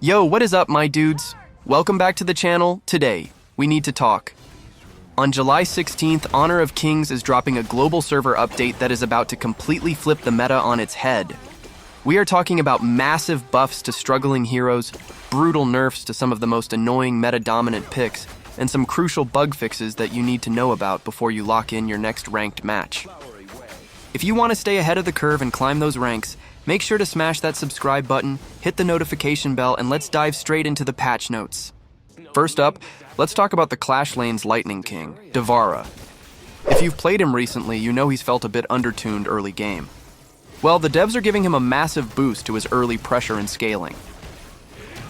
Yo, what is up, my dudes? Welcome back to the channel. Today, we need to talk. On July 16th, Honor of Kings is dropping a global server update that is about to completely flip the meta on its head. We are talking about massive buffs to struggling heroes, brutal nerfs to some of the most annoying meta-dominant picks, and some crucial bug fixes that you need to know about before you lock in your next ranked match. If you want to stay ahead of the curve and climb those ranks, make sure to smash that subscribe button, hit the notification bell, and let's dive straight into the patch notes. First up, let's talk about the Clash Lane's Lightning King, Devara. If you've played him recently, you know he's felt a bit undertuned early game. Well, the devs are giving him a massive boost to his early pressure and scaling.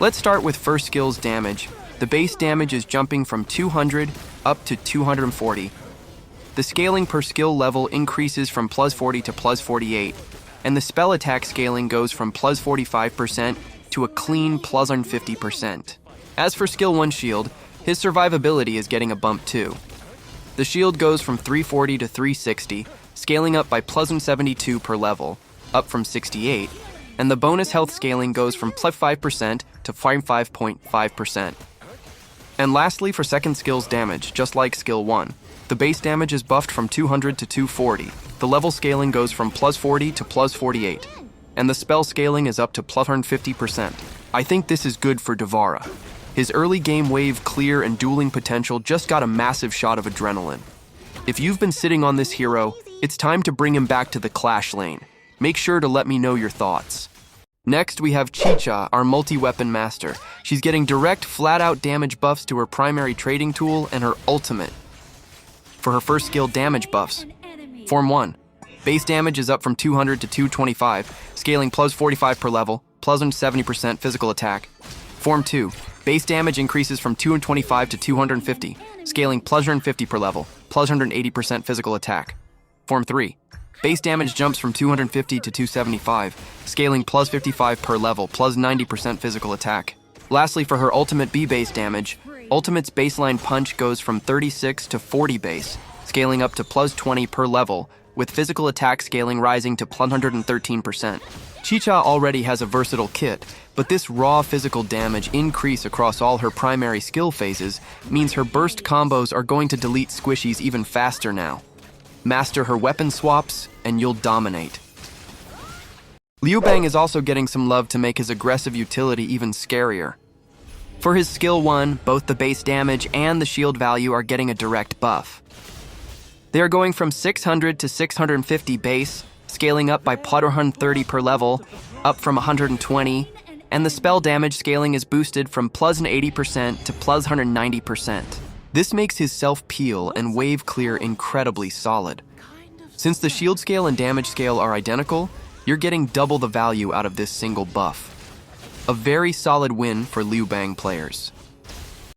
Let's start with first skill's damage. The base damage is jumping from 200 up to 240. The scaling per skill level increases from plus 40 to plus 48, and the spell attack scaling goes from plus 45% to a clean plus 50%. As for skill 1 shield, his survivability is getting a bump too. The shield goes from 340 to 360, scaling up by plus 72 per level, up from 68, and the bonus health scaling goes from plus 5% to 5.5%. And lastly, for second skill's damage, just like skill 1, the base damage is buffed from 200 to 240. The level scaling goes from plus 40 to plus 48, and the spell scaling is up to plus 150%. I think this is good for Devara. His early game wave clear and dueling potential just got a massive shot of adrenaline. If you've been sitting on this hero, it's time to bring him back to the Clash lane. Make sure to let me know your thoughts. Next, we have Chicha, our multi-weapon master. She's getting direct, flat-out damage buffs to her primary trading tool and her ultimate. For her first skill damage buffs, Form 1. Base damage is up from 200 to 225, scaling plus 45 per level, plus 70% physical attack. Form 2. Base damage increases from 225 to 250, scaling plus 50 per level, plus 180% physical attack. Form 3. Base damage jumps from 250 to 275, scaling plus 55 per level, plus 90% physical attack. Lastly, for her ultimate B base damage, Ultimate's baseline punch goes from 36 to 40 base, scaling up to plus 20 per level, with physical attack scaling rising to plus 113%. Chicha already has a versatile kit, but this raw physical damage increase across all her primary skill phases means her burst combos are going to delete squishies even faster now. Master her weapon swaps, and you'll dominate. Luban is also getting some love to make his aggressive utility even scarier. For his skill 1, both the base damage and the shield value are getting a direct buff. They are going from 600 to 650 base, scaling up by plus 130 per level, up from 120, and the spell damage scaling is boosted from plus 80% to plus 190%. This makes his self-peel and wave clear incredibly solid. Since the shield scale and damage scale are identical, you're getting double the value out of this single buff. A very solid win for Luban players.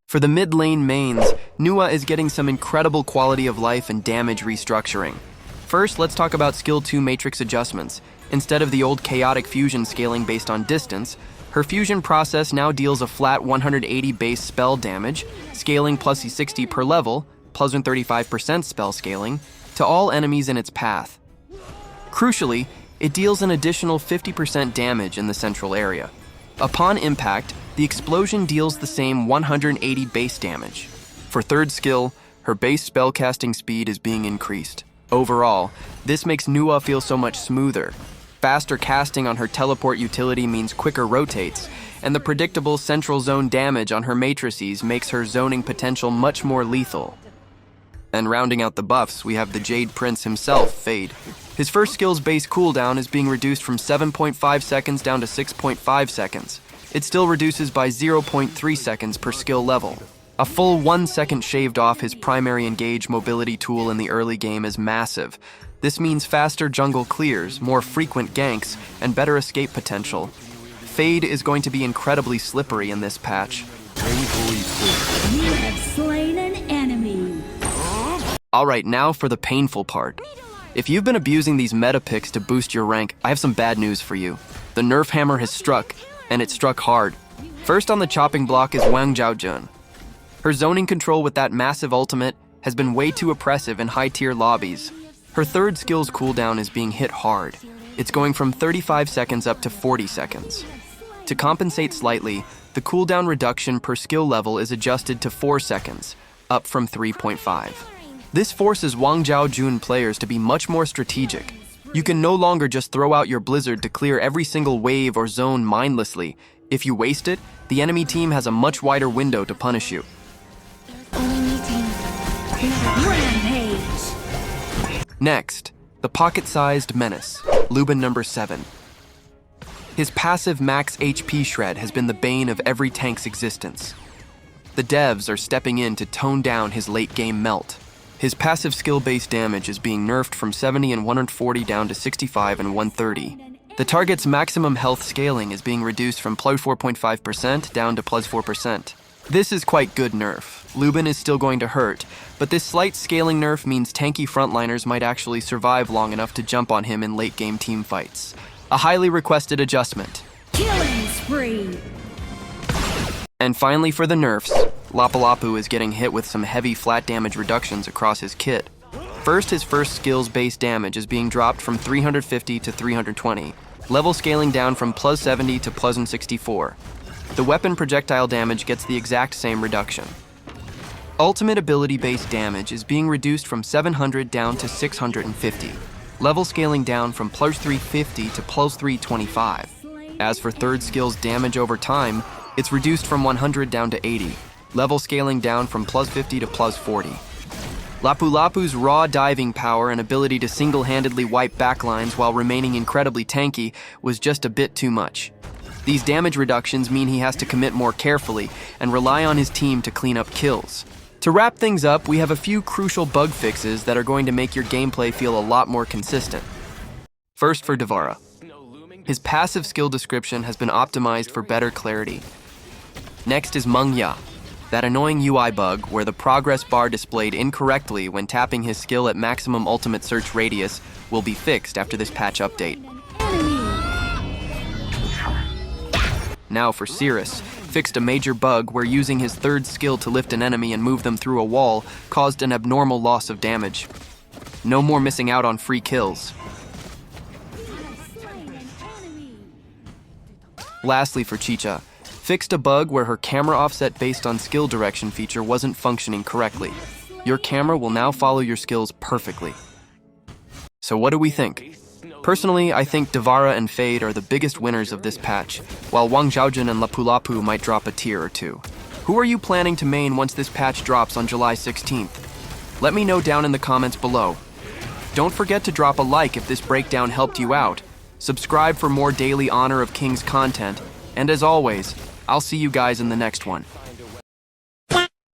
For the mid lane mains, Nuwa is getting some incredible quality of life and damage restructuring. First, let's talk about skill 2 matrix adjustments. Instead of the old chaotic fusion scaling based on distance, her fusion process now deals a flat 180 base spell damage, scaling plus 60 per level, plus 35% spell scaling, to all enemies in its path. Crucially, it deals an additional 50% damage in the central area. Upon impact, the explosion deals the same 180 base damage. For third skill, her base spellcasting speed is being increased. Overall, this makes Nuwa feel so much smoother. Faster casting on her teleport utility means quicker rotates, and the predictable central zone damage on her matrices makes her zoning potential much more lethal. And rounding out the buffs, we have the Jade Prince himself, Feyd. His first skill's base cooldown is being reduced from 7.5 seconds down to 6.5 seconds. It still reduces by 0.3 seconds per skill level. A full 1 second shaved off his primary engage mobility tool in the early game is massive. This means faster jungle clears, more frequent ganks, and better escape potential. Feyd is going to be incredibly slippery in this patch. You have slain an enemy. Alright, now for the painful part. If you've been abusing these meta picks to boost your rank, I have some bad news for you. The nerf hammer has struck, and it struck hard. First on the chopping block is Wang Zhaojun. Her zoning control with that massive ultimate has been way too oppressive in high-tier lobbies. Her third skill's cooldown is being hit hard. It's going from 35 seconds up to 40 seconds. To compensate slightly, the cooldown reduction per skill level is adjusted to 4 seconds, up from 3.5. This forces Wang Zhaojun players to be much more strategic. You can no longer just throw out your blizzard to clear every single wave or zone mindlessly. If you waste it, the enemy team has a much wider window to punish you. Rampage. Next, the pocket-sized menace, Luban No. 7. His passive max HP shred has been the bane of every tank's existence. The devs are stepping in to tone down his late-game melt. His passive skill-based damage is being nerfed from 70 and 140 down to 65 and 130. The target's maximum health scaling is being reduced from plus 4.5% down to plus 4%. This is quite good nerf. Luban is still going to hurt, but this slight scaling nerf means tanky frontliners might actually survive long enough to jump on him in late-game team fights. A highly requested adjustment. Killing spree. And finally for the nerfs, Lapulapu is getting hit with some heavy flat damage reductions across his kit. First, his first skill's base damage is being dropped from 350 to 320, level scaling down from plus 70 to plus 64. The weapon projectile damage gets the exact same reduction. Ultimate ability-based damage is being reduced from 700 down to 650, level scaling down from plus 350 to plus 325. As for third skill's damage over time, it's reduced from 100 down to 80, level scaling down from plus 50 to plus 40. Lapulapu's raw diving power and ability to single-handedly wipe backlines while remaining incredibly tanky was just a bit too much. These damage reductions mean he has to commit more carefully and rely on his team to clean up kills. To wrap things up, we have a few crucial bug fixes that are going to make your gameplay feel a lot more consistent. First for Devara. His passive skill description has been optimized for better clarity. Next is Meng Ya, that annoying UI bug where the progress bar displayed incorrectly when tapping his skill at maximum ultimate search radius will be fixed after this patch update. Now for Cirrus, fixed a major bug where using his third skill to lift an enemy and move them through a wall caused an abnormal loss of damage. No more missing out on free kills. Lastly for Chicha, fixed a bug where her camera offset based on skill direction feature wasn't functioning correctly. Your camera will now follow your skills perfectly. So what do we think? Personally, I think Devara and Feyd are the biggest winners of this patch, while Wang Zhaojun and Lapulapu might drop a tier or two. Who are you planning to main once this patch drops on July 16th? Let me know down in the comments below. Don't forget to drop a like if this breakdown helped you out. Subscribe for more daily Honor of Kings content, and as always, I'll see you guys in the next one.